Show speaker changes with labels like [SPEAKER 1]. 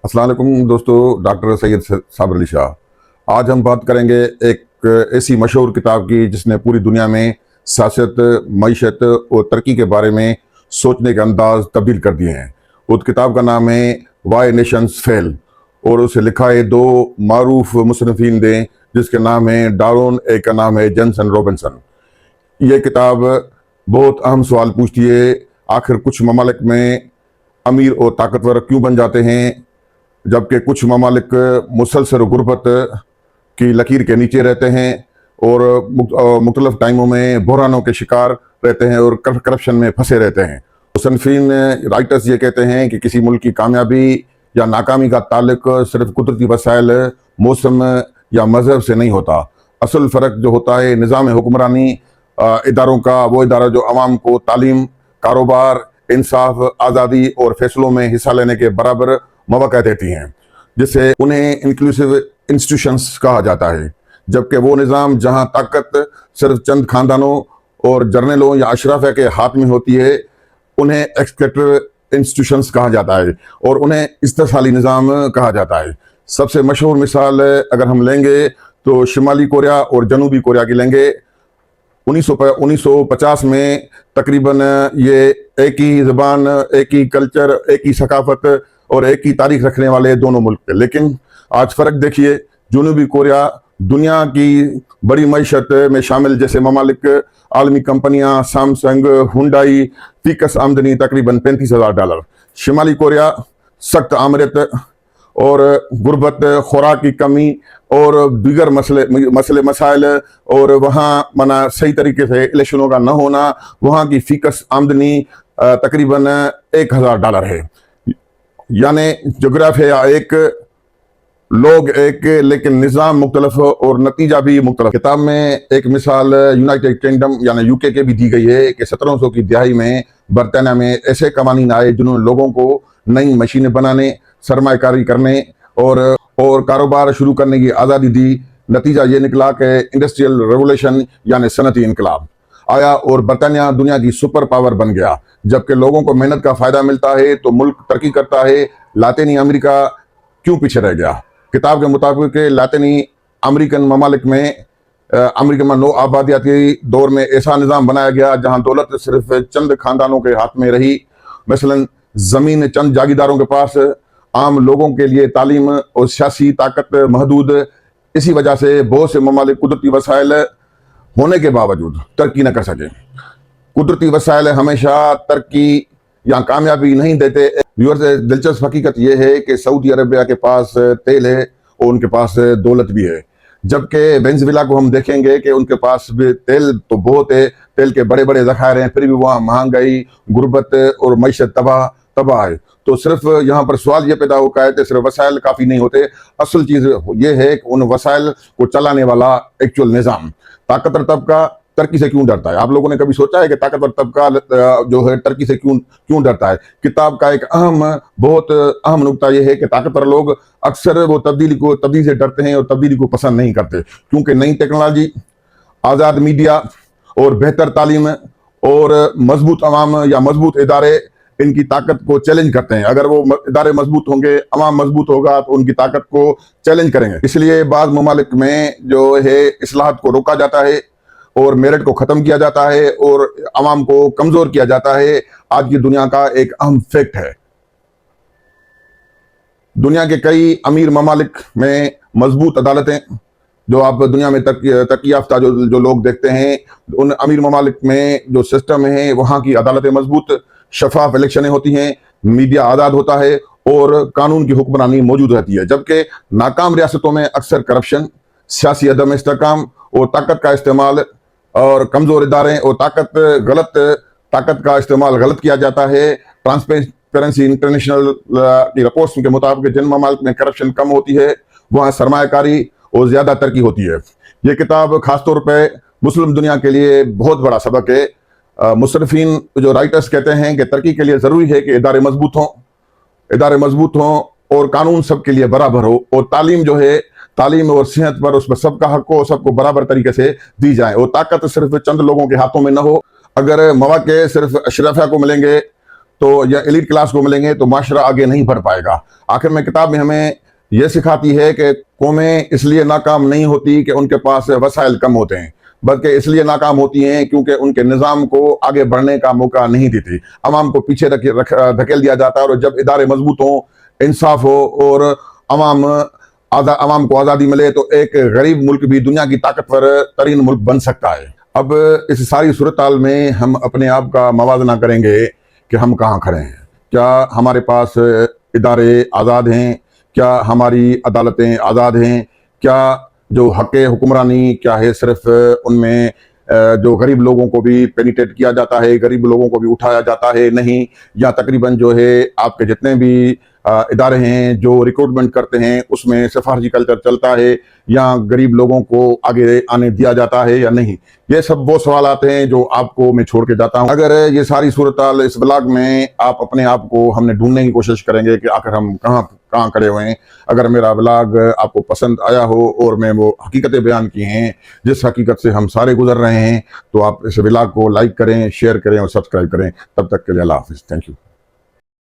[SPEAKER 1] अस्सलाम वालेकुम दोस्तों, डॉक्टर सैयद साबर अली शाह। आज हम बात करेंगे एक ऐसी मशहूर किताब की जिसने पूरी दुनिया में सियासत, मईशत और तरक्की के बारे में सोचने के अंदाज तब्दील कर दिए हैं। उस किताब का नाम है वाई नेशंस फेल और उसे लिखा है दो मारूफ मुसन्निफीन ने, जिसके नाम है डारोन, एक का नाम है जेनसन रॉबिन्सन। ये किताब बहुत अहम सवाल पूछती है, आखिर कुछ ममालिक में अमीर और ताकतवर क्यों बन जाते हैं जबकि कुछ ममालिक मुसलसल गुर्बत की लकीर के नीचे रहते हैं और मुख्तलिफ टाइमों में बहरानों के शिकार रहते हैं और करप्शन में फंसे रहते हैं। मुसन्निफीन राइटर्स ये कहते हैं कि किसी मुल्क की कामयाबी या नाकामी का ताल्लुक सिर्फ कुदरती वसाइल, मौसम या मजहब से नहीं होता। असल फ़र्क जो होता है निज़ाम हुक्मरानी इदारों का, वो इदारा जो अवाम को तालीम, कारोबार, इंसाफ, आज़ादी और फैसलों में हिस्सा लेने के बराबर मौक़ा देती हैं, जिससे उन्हें इंक्लूसिव इंस्टीट्यूशंस कहा जाता है। जबकि वो निज़ाम जहां ताकत सिर्फ चंद खानदानों और जर्नलों या अशराफिया के हाथ में होती है, उन्हें एक्सक्यूटिव इंस्टीट्यूशंस कहा जाता है और उन्हें इस्तिसाली निज़ाम कहा जाता है। सबसे मशहूर मिसाल अगर हम लेंगे तो शुमाली कोरिया और जनूबी कोरिया की लेंगे। 1950 में तकरीबन ये एक ही ज़बान, एक ही कल्चर, एक ही सकाफत और एक ही तारीख रखने वाले दोनों मुल्क थे। लेकिन आज फ़र्क देखिए, जनूबी कोरिया दुनिया की बड़ी मईशत में शामिल जैसे ममालिक, आलमी कंपनियां, सैमसंग, हुंडई, फीकस आमदनी तकरीबन $35,000। शुमाली कोरिया सख्त आमरत और गुर्बत, खुराक की कमी और दीगर मसाइल और वहाँ मना सही तरीके से इलेक्शनों का न होना, वहाँ की फीकस आमदनी तकरीबन $1,000 है। यानी जोग्राफिया एक, लोग एक, लेकिन निज़ाम मुख्तलिफ और नतीजा भी मुख्तलिफ। किताब में एक मिसाल यूनाइटेड किंगडम यानी यूके के भी दी गई है कि 1700 की दिहाई में बरतानिया में ऐसे कवानीन आए जिन्होंने लोगों को नई मशीनें बनाने, सरमायाकारी करने और कारोबार शुरू करने की आज़ादी दी। नतीजा ये निकला कि इंडस्ट्रियल रेवोल्यूशन यानी सनती इनकलाब आया और बरतानिया दुनिया की सुपर पावर बन गया। जबकि लोगों को मेहनत का फ़ायदा मिलता है तो मुल्क तरक्की करता है। लातीनी अमेरिका क्यों पीछे रह गया? किताब के मुताबिक लातीनी अमेरिकन ममालिक में अमेरिका में नो आबादियाती दौर में ऐसा निज़ाम बनाया गया जहाँ दौलत सिर्फ चंद खानदानों के हाथ में रही। मसलन ज़मीन चंद जागीरदारों के पास, आम लोगों के लिए तालीम और सियासी ताकत महदूद। इसी वजह से बहुत से ममालिक कुदरती वसाइल होने के बावजूद तरक्की न कर सके। कुदरती वसाइल हमेशा तरक्की या कामयाबी नहीं देते। व्यूअर्स, दिलचस्प हकीकत यह है कि सऊदी अरबिया के पास तेल है और उनके पास दौलत भी है, जबकि वेनेजुएला को हम देखेंगे कि उनके पास भी तेल तो बहुत है, तेल के बड़े बड़े ज़खायर हैं, फिर भी वहाँ महंगाई, गुर्बत और मईशत तबाह है। तो सिर्फ यहाँ पर सवाल ये पैदा होता है कि सिर्फ वसाइल काफ़ी नहीं होते। असल चीज़ ये है कि उन वसाइल को चलाने वाला एक्चुअल निज़ाम। ताकतवर तबका तरक्की से क्यों डरता है? आप लोगों ने कभी सोचा है कि ताकतवर तबका जो है तरक्की से क्यों डरता है? किताब का एक बहुत अहम नुक्ता यह है कि ताकतवर लोग अक्सर वो तब्दीली से डरते हैं और तब्दीली को पसंद नहीं करते, क्योंकि नई टेक्नोलॉजी, आज़ाद मीडिया और बेहतर तालीम और मजबूत अवाम या मजबूत इदारे इनकी ताकत को चैलेंज करते हैं। अगर वो इदारे मजबूत होंगे, अवाम मजबूत होगा तो उनकी ताकत को चैलेंज करेंगे। इसलिए बाज़ ममालिक में जो है इस्लाहात को रोका जाता है और मेरिट को ख़त्म किया जाता है और अवाम को कमज़ोर किया जाता है। आज की दुनिया का एक अहम फैक्ट है। दुनिया के कई अमीर ममालिक में मजबूत अदालतें, जो आप दुनिया में तरक्की याफ्ता जो लोग देखते हैं, उन अमीर ममालिक में जो सिस्टम है वहाँ की अदालतें मजबूत, शफाफ इलेक्शनें होती हैं, मीडिया आज़ाद होता है और कानून की हुक्मरानी मौजूद रहती है। जबकि नाकाम रियासतों में अक्सर करप्शन, सियासी अदम इस्तेहकाम और ताकत का इस्तेमाल और कमज़ोर इदारे और ताकत का इस्तेमाल गलत किया जाता है। ट्रांसपेरेंसी इंटरनेशनल की रिपोर्ट्स के मुताबिक जिन ममालिक में करप्शन कम होती है वहाँ सरमायाकारी और ज़्यादा तरक्की होती है। ये किताब ख़ासतौर पर मुस्लिम दुनिया के लिए बहुत बड़ा सबक है। मुसन्निफीन जो राइटर्स कहते हैं कि तरक्की के लिए ज़रूरी है कि इदारे मजबूत हों और कानून सबके लिए बराबर हो और तालीम जो है, तालीम और सेहत पर उस पर सबका हक हो, सबको बराबर तरीके से दी जाए और ताकत सिर्फ चंद लोगों के हाथों में न हो। अगर मौके सिर्फ अशराफिया को मिलेंगे تو یا ایلیٹ کلاس کو ملیں گے تو معاشرہ آگے نہیں بڑھ پائے گا۔ آخر میں کتاب میں ہمیں یہ سکھاتی ہے کہ قومیں اس لیے ناکام نہیں ہوتی کہ ان کے پاس وسائل کم ہوتے ہیں، بلکہ اس لیے ناکام ہوتی ہیں کیونکہ ان کے نظام کو آگے بڑھنے کا موقع نہیں دیتی، عوام کو پیچھے دھکیل دیا جاتا ہے۔ اور جب ادارے مضبوط ہوں، انصاف ہو اور عوام کو آزادی ملے تو ایک غریب ملک بھی دنیا کی طاقتور ترین ملک بن سکتا ہے۔ اب اس ساری صورتحال میں ہم اپنے آپ کا موازنہ کریں گے کہ ہم کہاں کھڑے ہیں۔ کیا ہمارے پاس ادارے آزاد ہیں؟ کیا ہماری عدالتیں آزاد ہیں؟ کیا جو حق حکمرانی کیا ہے صرف ان میں جو غریب لوگوں کو بھی پینیٹیٹ کیا جاتا ہے، غریب لوگوں کو بھی اٹھایا جاتا ہے؟ نہیں، یا تقریباً جو ہے آپ کے جتنے بھی ادارے ہیں جو ریکروٹمنٹ کرتے ہیں اس میں سفارشی کلچر چلتا ہے، یا غریب لوگوں کو آگے آنے دیا جاتا ہے یا نہیں؟ یہ سب وہ سوالات ہیں جو آپ کو میں چھوڑ کے جاتا ہوں۔ اگر یہ ساری صورتحال اس بلاگ میں آپ اپنے آپ کو ہم نے ڈھونڈنے کی کوشش کریں گے کہ آخر ہم کہاں کھڑے ہوئے ہیں۔ اگر میرا بلاگ آپ کو پسند آیا ہو اور میں وہ حقیقتیں بیان کی ہیں جس حقیقت سے ہم سارے گزر رہے ہیں، تو آپ اس بلاگ کو لائک کریں، شیئر کریں اور سبسکرائب کریں۔ تب تک کے لیے اللہ حافظ، تھینک یو۔